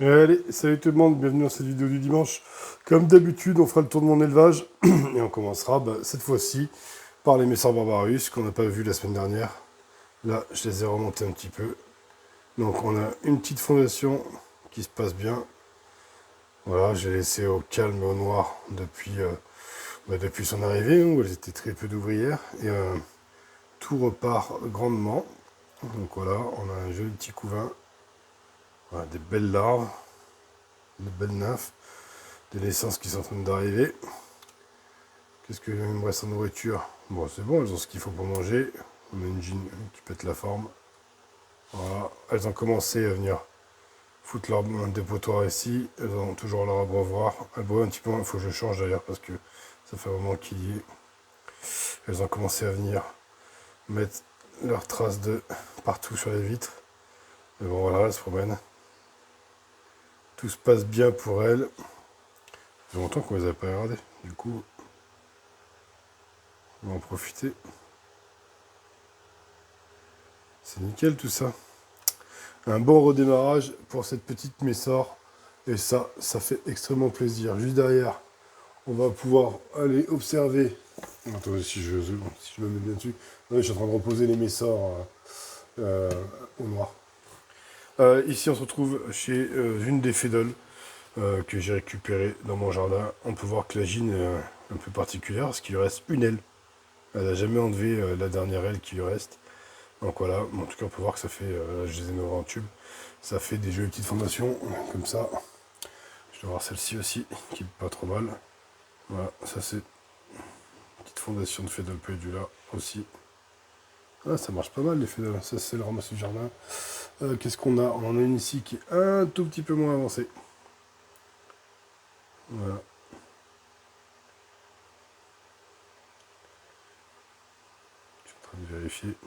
Et allez, salut tout le monde, bienvenue dans cette vidéo du dimanche. Comme d'habitude, on fera le tour de mon élevage et on commencera cette fois-ci par les Messors Barbarus qu'on n'a pas vu la semaine dernière. Là, je les ai remontés un petit peu. Donc on a une petite fondation qui se passe bien. Voilà, j'ai laissé au calme et au noir depuis son arrivée, où elles étaient très peu d'ouvrières. Et tout repart grandement. Donc voilà, on a un joli petit couvain. Voilà, des belles larves, des belles nymphes. Des naissances qui sont en train d'arriver. Qu'est-ce qu'il me reste en nourriture? Bon, c'est bon, elles ont ce qu'il faut pour manger. On a une jean qui pète la forme. Voilà, elles ont commencé à venir foutre leur dépotoir ici. Elles ont toujours leur abreuvoir. Elles boivent un petit peu moins, il faut que je change d'ailleurs parce que ça fait un moment qu'il y est. Elles ont commencé à venir mettre leurs traces de partout sur les vitres. Mais bon, voilà, elles se promènent. Tout se passe bien pour elles. Ça fait longtemps qu'on les avait pas regardées. Du coup, on va en profiter. C'est nickel tout ça. Un bon redémarrage pour cette petite Messor. Et ça fait extrêmement plaisir. Juste derrière, on va pouvoir aller observer. Attendez, si je me mets bien dessus. Ouais, je suis en train de reposer les Messors au noir. Ici, on se retrouve chez une des fédoles que j'ai récupérées dans mon jardin. On peut voir que la gine est un peu particulière parce qu'il lui reste une aile. Elle n'a jamais enlevé la dernière aile qui lui reste. Donc voilà, en tout cas on peut voir que ça fait, je les ai mis en tube, ça fait des jolies petites formations, comme ça. Je dois voir celle-ci aussi, qui est pas trop mal. Voilà, ça c'est une petite fondation de Fédol Pédula aussi. Ah, ça marche pas mal les Fédol, ça c'est le ramasse du jardin. Qu'est-ce qu'on a? On en a une ici qui est un tout petit peu moins avancée. Voilà. Je suis en train de vérifier.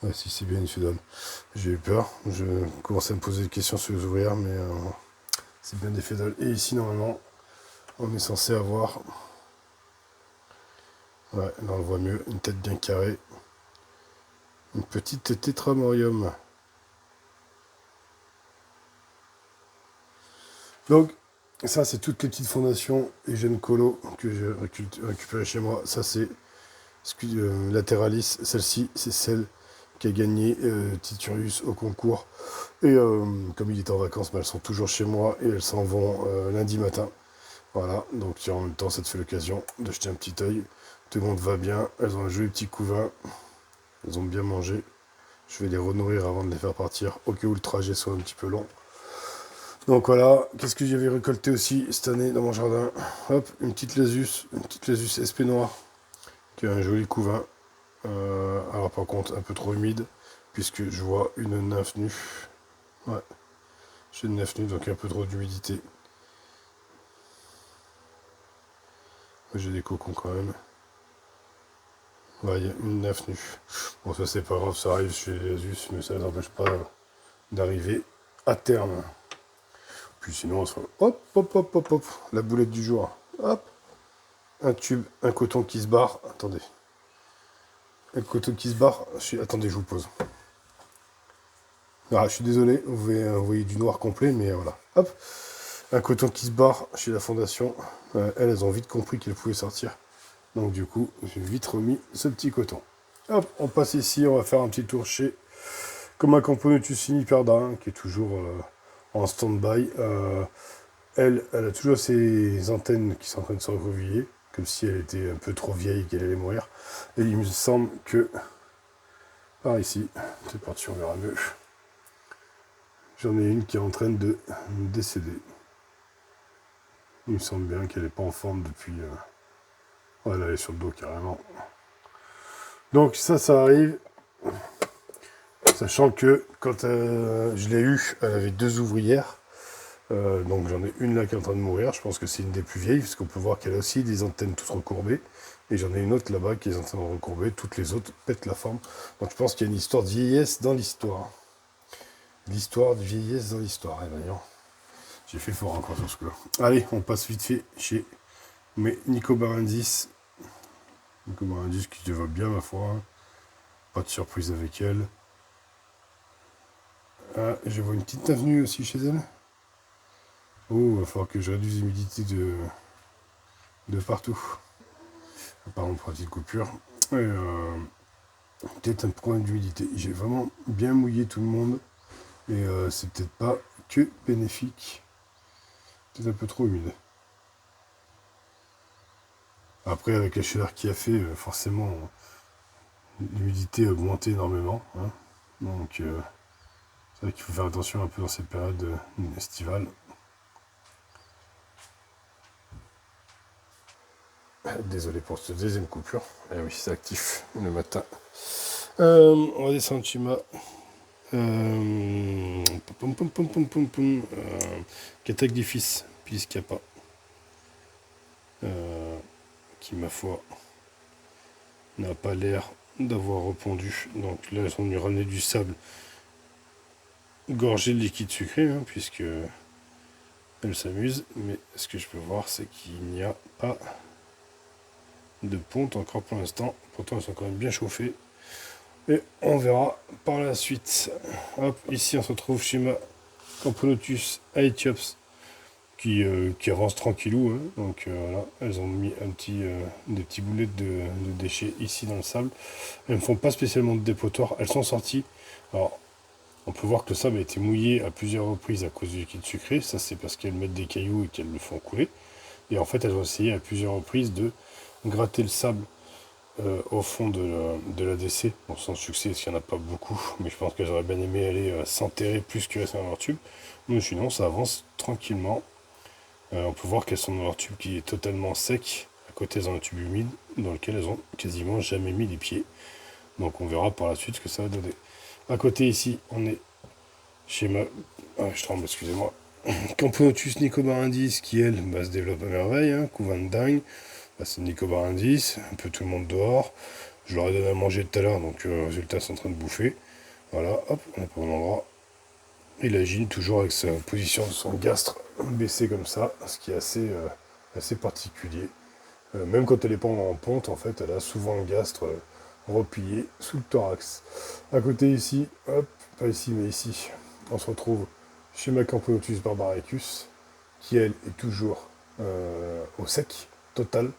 Ah, si c'est bien une Fédol. J'ai eu peur, je commençais à me poser des questions sur les ouvrières, mais c'est bien des Fédol. Et ici normalement, on est censé avoir, ouais, là on le voit mieux, une tête bien carrée. Une petite tétramorium. Donc, ça, c'est toutes les petites fondations et jeunes colos que j'ai récupéré chez moi. Ça, c'est Lateralis. Celle-ci, c'est celle qui a gagné Titurius au concours. Et comme il est en vacances, mais elles sont toujours chez moi et elles s'en vont lundi matin. Voilà, donc en même temps, ça te fait l'occasion de jeter un petit œil. Tout le monde va bien. Elles ont un joli petit couvain. Elles ont bien mangé. Je vais les renourrir avant de les faire partir, au cas où le trajet soit un petit peu long. Donc voilà, qu'est-ce que j'avais récolté aussi cette année dans mon jardin? Hop, une petite Lasus SP noir, qui a un joli couvain. Alors par contre, un peu trop humide, puisque je vois une nymphe nue. Ouais, j'ai une nymphe nue, donc un peu trop d'humidité. J'ai des cocons quand même. Ouais, il y a une nymphe nue. Bon, ça c'est pas grave, ça arrive chez les Lasus, mais ça ne n'empêche pas d'arriver à terme. Puis sinon, on se... hop, hop, hop, hop, hop, la boulette du jour. Hop, un tube, un coton qui se barre. Attendez. Un coton qui se barre. Attendez, je vous pose. Ah, je suis désolé, vous voyez du noir complet, mais voilà. Hop, un coton qui se barre chez la fondation. Elles ont vite compris qu'elles pouvaient sortir. Donc du coup, j'ai vite remis ce petit coton. Hop, on passe ici, on va faire un petit tour chez Coma Camponotus Siniperda, qui est toujours en stand-by. Elle a toujours ses antennes qui sont en train de se recroqueviller, comme si elle était un peu trop vieille et qu'elle allait mourir. Et il me semble que, par ici, c'est parti, on verra mieux. J'en ai une qui est en train de décéder. Il me semble bien qu'elle n'est pas en forme depuis... Ouais, elle est sur le dos carrément. Donc ça arrive. Sachant que quand je l'ai eue, elle avait 2 ouvrières. Donc j'en ai une là qui est en train de mourir, je pense que c'est une des plus vieilles, parce qu'on peut voir qu'elle a aussi des antennes toutes recourbées. Et j'en ai une autre là-bas qui est en train de recourber, toutes les autres pètent la forme. Donc je pense qu'il y a une histoire de vieillesse dans l'histoire. L'histoire de vieillesse dans l'histoire, et d'ailleurs. J'ai fait fort encore sur ce coup-là. Allez, on passe vite fait chez mes Nicobarandis. Nicobarandis qui développe bien ma foi. Pas de surprise avec elle. Ah, je vois une petite avenue aussi chez elle. Oh, il va falloir que je réduise l'humidité de partout. Par exemple, petite coupure. Et, peut-être un problème d'humidité. J'ai vraiment bien mouillé tout le monde. Et c'est peut-être pas que bénéfique. Peut-être un peu trop humide. Après, avec la chaleur qu'il a fait, forcément, l'humidité a augmenté énormément. Hein. Donc, c'est vrai qu'il faut faire attention un peu dans cette période estivale. Désolé pour cette deuxième coupure. Eh oui, c'est actif le matin. On va descendre Chima. Cataglifis, puisqu'il n'y a pas. Qui, ma foi, n'a pas l'air d'avoir répondu. Donc là, ils ont dû ramener du sable gorgé de liquide sucré, hein, puisque elle s'amuse. Mais ce que je peux voir, c'est qu'il n'y a pas de ponte encore pour l'instant. Pourtant, elles sont quand même bien chauffées. Et on verra par la suite. Hop, ici, on se retrouve chez ma Camponotus Aethiops qui avance tranquillou. Hein. Donc voilà, elles ont mis des petits boulettes de déchets ici dans le sable. Elles ne font pas spécialement de dépotoir. Elles sont sorties. Alors, on peut voir que le sable a été mouillé à plusieurs reprises à cause du liquide sucré. Ça, c'est parce qu'elles mettent des cailloux et qu'elles le font couler. Et en fait, elles ont essayé à plusieurs reprises de gratter le sable au fond de la DC. Bon, sans succès, parce qu'il n'y en a pas beaucoup. Mais je pense qu'elles auraient bien aimé aller s'enterrer plus que rester dans leur tube. Mais sinon, ça avance tranquillement. On peut voir qu'elles sont dans leur tube qui est totalement sec. À côté, elles ont un tube humide dans lequel elles ont quasiment jamais mis les pieds. Donc on verra par la suite ce que ça va donner. À côté ici, on est chez ma... Ah, je tremble, excusez-moi. Camponotus nicobarindis qui, elle, se développe à merveille. Hein, couvain de dingue. Bah, c'est nicobarindis, un peu tout le monde dehors. Je leur ai donné à manger tout à l'heure, donc résultat, ils sont en train de bouffer. Voilà, hop, on est pas au bon endroit. Il agit toujours avec sa position de son gastre baissé comme ça, ce qui est assez particulier. Même quand elle n'est pas en ponte, en fait, elle a souvent le gastre replié sous le thorax. À côté ici, hop, pas ici mais ici, on se retrouve chez ma Camponotus barbaricus, qui elle est toujours au sec, total.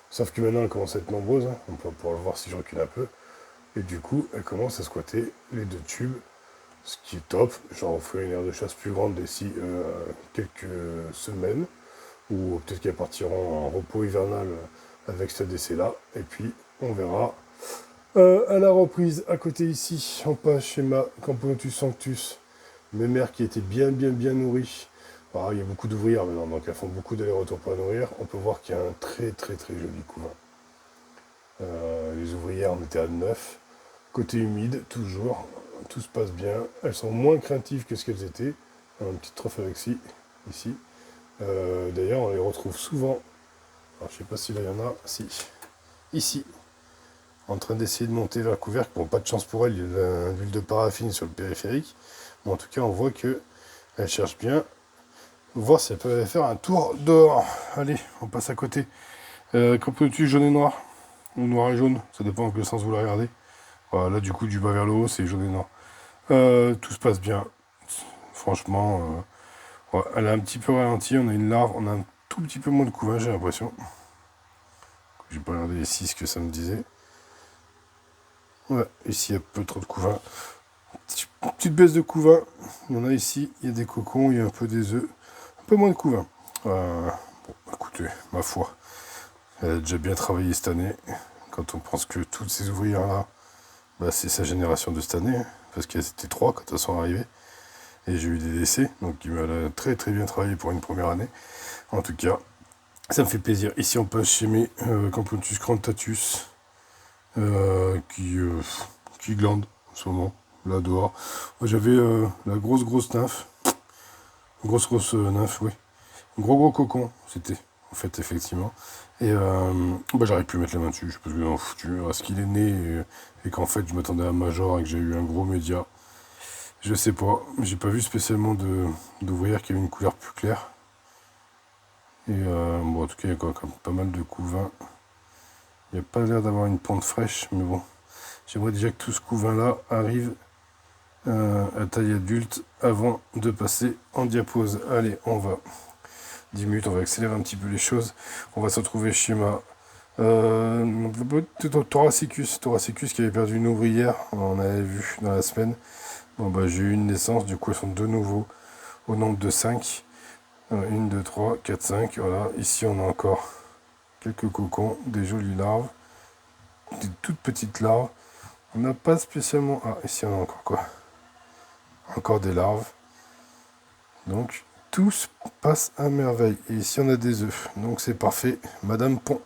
Sauf que maintenant elle commence à être nombreuse, hein. On peut pouvoir le voir si je recule un peu. Et du coup, elle commence à squatter les deux tubes, ce qui est top. J'en ferai une aire de chasse plus grande d'ici quelques semaines, ou peut-être qu'elles partiront en repos hivernal avec ce décès-là. Et puis, on verra. À la reprise, à côté ici, on passe chez ma Camponotus sanctus, mes mères qui étaient bien nourries. Alors, il y a beaucoup d'ouvrières maintenant, donc elles font beaucoup d'allers-retours pour la nourrir. On peut voir qu'il y a un très joli couvain. Les ouvrières, on était à 9. Côté humide, toujours, tout se passe bien. Elles sont moins craintives que ce qu'elles étaient. Un petit trophée avec ici. D'ailleurs, on les retrouve souvent. Alors, je sais pas si là il y en a. Si. Ici. En train d'essayer de monter vers le couvercle. Bon, pas de chance pour elle, il y a de l'huile de paraffine sur le périphérique. Bon, en tout cas, on voit que elle cherche bien. Voir si elle peut faire un tour dehors. Allez, on passe à côté. Camponotus jaune et noir. Ou noir et jaune, ça dépend de quel sens vous la regardez. Voilà, là, du coup, du bas vers le haut, c'est jaune et noir. Tout se passe bien. Franchement, ouais, elle a un petit peu ralenti. On a une larve, on a un tout petit peu moins de couvain, j'ai l'impression. J'ai pas regardé ici ce que ça me disait. Ouais, ici, il y a peu trop de couvain. Petite baisse de couvain. Il y en a ici, il y a des cocons, il y a un peu des œufs. Un peu moins de couvain. Bon, écoutez, ma foi, elle a déjà bien travaillé cette année. Quand on pense que toutes ces ouvrières-là, bah, c'est sa génération de cette année, hein, parce qu'elles étaient 3 quand elles sont arrivées. Et j'ai eu des décès, donc elle a très bien travaillé pour une première année. En tout cas, ça me fait plaisir. Ici, on passe chez mes Camponotus crantatus, qui glande en ce moment, là dehors. J'avais la grosse nymphe. Grosse nymphe, oui. Gros cocon, c'était, en fait, effectivement. Et bah, j'arrive plus à mettre la main dessus, parce que foutu, à ce qu'il est né, et qu'en fait, je m'attendais à un major et que j'ai eu un gros média. Je sais pas, j'ai pas vu spécialement d'ouvrières qui avaient une couleur plus claire. Et bon, en tout cas, il y a quand même pas mal de couvains. Il n'y a pas l'air d'avoir une pente fraîche, mais bon. J'aimerais déjà que tout ce couvain-là arrive à taille adulte avant de passer en diapose. Allez, on va 10 minutes, on va accélérer un petit peu les choses. On va se retrouver schéma Thoracicus qui avait perdu une ouvrière, on avait vu dans la semaine. Bon bah j'ai eu une naissance, du coup elles sont de nouveau au nombre de 5. 1, 2, 3, 4, 5, voilà. Ici on a encore quelques cocons, des jolies larves, des toutes petites larves. On n'a pas spécialement... Ah, ici on a encore quoi? Encore des larves. Donc tout se passe à merveille. Et ici on a des œufs, donc c'est parfait. Madame Pont,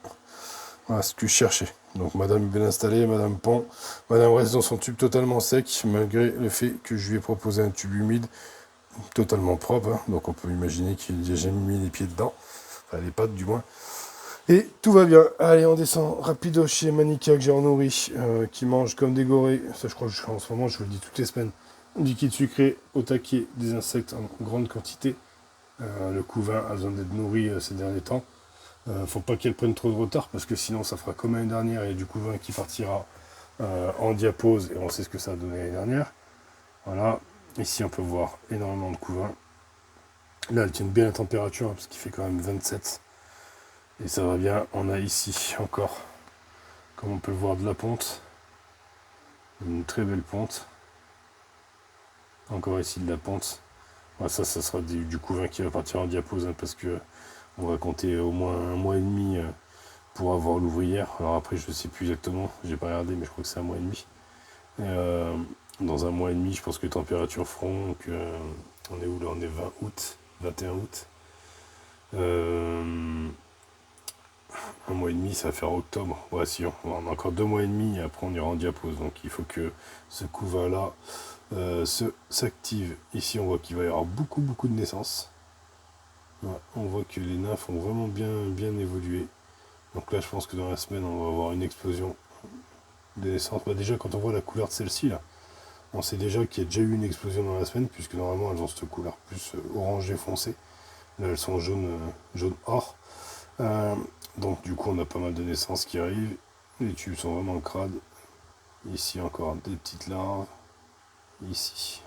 voilà ce que je cherchais. Donc madame est bien installée, madame Pont. Madame reste dans son tube totalement sec, malgré le fait que je lui ai proposé un tube humide totalement propre, hein. Donc on peut imaginer qu'il n'a jamais mis les pieds dedans, enfin les pattes du moins. Et tout va bien. Allez, on descend rapido chez Manica que j'ai en nourri, qui mange comme des gorées. Ça, je crois que en ce moment, je vous le dis toutes les semaines. Liquide sucré au taquet, des insectes en grande quantité. Le couvain a besoin d'être nourri ces derniers temps. Faut pas qu'elle prenne trop de retard parce que sinon ça fera comme l'année dernière et du couvain qui partira en diapose et on sait ce que ça a donné l'année dernière. Voilà. Ici, on peut voir énormément de couvains. Là, elles tiennent bien la température, hein, parce qu'il fait quand même 27. Et ça va bien. On a ici encore, comme on peut le voir, de la ponte. Une très belle ponte. Encore ici de la ponte. Voilà, ça sera du couvain qui va partir en diapose, hein, parce que on va compter au moins 1 mois et demi pour avoir l'ouvrière. Alors après, je ne sais plus exactement. J'ai pas regardé, mais je crois que c'est 1 mois et demi. Dans 1 mois et demi, je pense que les températures feront que... on est où là? On est 20 août, 21 août. 1 mois et demi, ça va faire octobre. Ouais, si, on a encore 2 mois et demi et après on ira en diapose. Donc il faut que ce couvain-là s'active. Ici, on voit qu'il va y avoir beaucoup de naissances. Ouais, on voit que les nymphes ont vraiment bien évolué. Donc là, je pense que dans la semaine, on va avoir une explosion des naissances. Bah, déjà, quand on voit la couleur de celle-ci, là, on sait déjà qu'il y a déjà eu une explosion dans la semaine, puisque normalement, elles ont cette couleur plus orangé foncé. Là, elles sont jaune or. Donc, du coup, on a pas mal de naissances qui arrivent. Les tubes sont vraiment crades. Ici, encore des petites larves. Ici,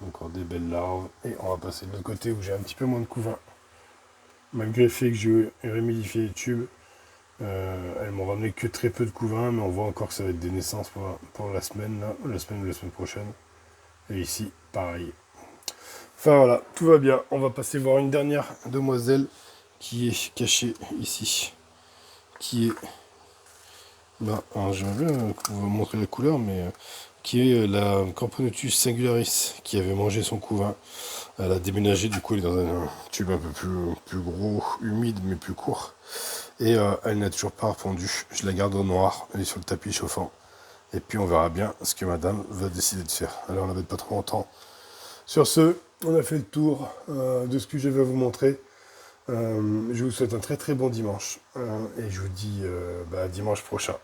encore des belles larves. Et on va passer de l'autre côté où j'ai un petit peu moins de couvain. Malgré le fait que j'ai réhumidifié les tubes, elles m'ont ramené que très peu de couvain, mais on voit encore que ça va être des naissances pour la semaine, là, la semaine ou la semaine prochaine. Et ici, pareil. Enfin voilà, tout va bien. On va passer voir une dernière demoiselle qui est cachée ici. Qui est... Bah, j'aimerais bien vous montrer la couleur, mais... qui est la Camponotus singularis, qui avait mangé son couvain. Elle a déménagé, du coup elle est dans un tube un peu plus gros, humide, mais plus court. Et elle n'a toujours pas répondu. Je la garde au noir, elle est sur le tapis chauffant. Et puis on verra bien ce que madame va décider de faire. Alors on n'avait pas trop longtemps. Sur ce, on a fait le tour de ce que je vais vous montrer. Je vous souhaite un très bon dimanche. Et je vous dis à dimanche prochain.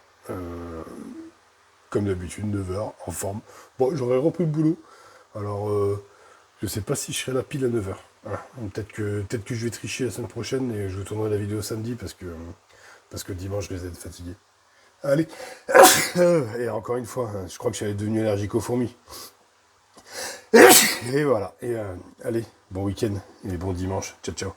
Comme d'habitude, 9h, en forme. Bon, j'aurais repris le boulot. Alors, je sais pas si je serai là pile à 9h. Voilà. Peut-être que je vais tricher la semaine prochaine et je vous tournerai la vidéo samedi parce que dimanche, je vais être fatigué. Allez. Et encore une fois, je crois que j'avais devenu allergique aux fourmis. Et voilà. Et allez, bon week-end et bon dimanche. Ciao, ciao.